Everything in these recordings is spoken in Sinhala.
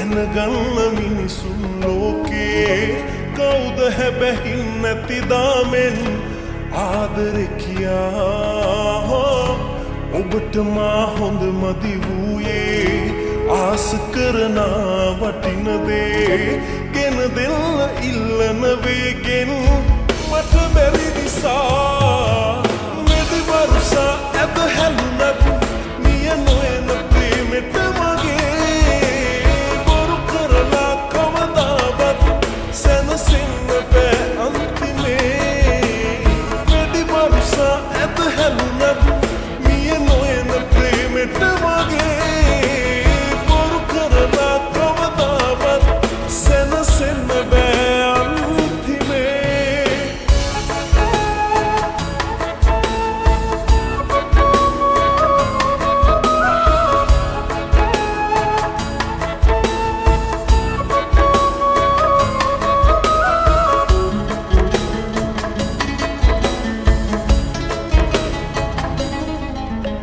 දැනගන්න මිනිසුන් ලෝකේ කවුද හැබැයි නැතිදාමෙන් ආදරේ කියා ඔබට මා හොඳ මදි වූයේ ආස කරන වටින දේ ගෙන දෙන්න ඉල්ලන වේගෙන් මට බැරි නිසා මෙදි වරුසා ඇද හැලුනත් නිය නොයන ප්‍රේමෙට මගේ බොරු කරලා කවදාවත් සැනසෙන්න බෑ අන්තිමේ මෙදි වරුසා ඇද හැලුනත් නිය නොයන ප්‍රේමෙට මගේ බොරු කරලා කවදාවත් සැනසෙන්න බෑ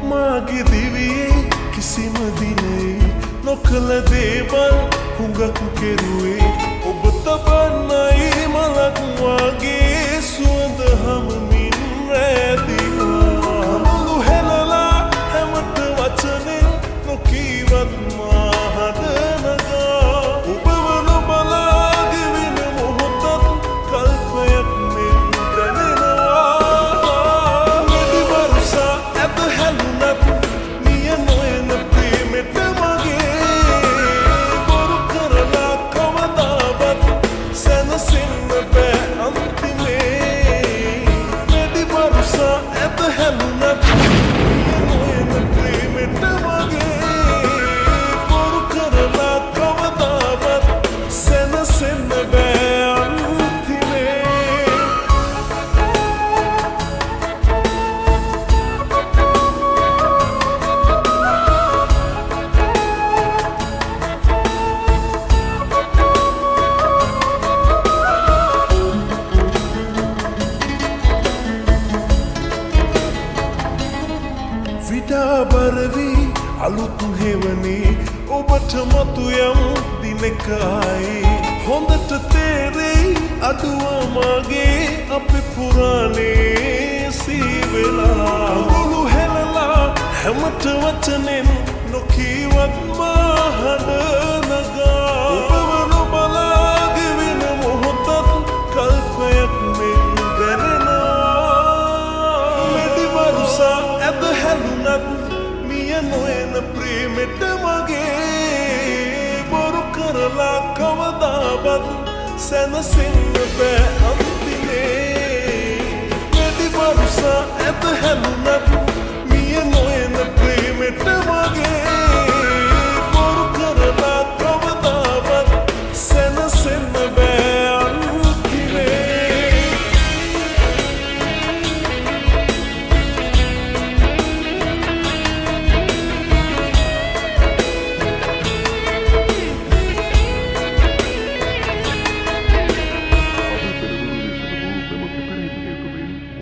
මාගේ දිවියේ කිසිම දිනේ නොකළ දේවල් හුඟක් කෙරුවේ ඔබ තබන්නයි මලක් වගේ සුවඳ හමමින් රැඳිලා මුළු හෙලලා හැමත වචනෙන් නොකීවත් මා හදනගා ඔබව නොබලා ගෙවෙන මොහොතක් කල්පයක් මෙන් දැනෙනවා මෙදි වරුසා ඇද හැලුනත් නිය නොයන ප්‍රේමෙට මගේ බොරු කරලා කවදාවත් සැනසෙන්න බෑ අන්තිමේ මෙදි වරුසා ඇද හැලුනත් නිය නොයන ප්‍රේමෙට මගේ බොරු කරලා කවදාවත් සැනසෙන්න බෑ අන්තිමේ විඩාබරවී අලුත් හෙවනේ ඔබට මතු යම් දිනකයි හොඳට තේරෙයි අදුවමගේ අපේ පුරාණේ සීවෙලා මුළු හෙලලා හැමත වචනෙන් නොකීවත් මා හඬනගා ඔබව නොබලා ගෙවෙන මොහොතක් කල්පයක් මෙන් දැනෙනවා මෙදි වරුසා ඇද හැලුනත් නිය නොයන ප්‍රේමෙට මගේ බොරු කරලා කවදාවත් සැනසෙන්න බෑ අන්තිමේ මෙදි වරුසා ඇද හැලුනත්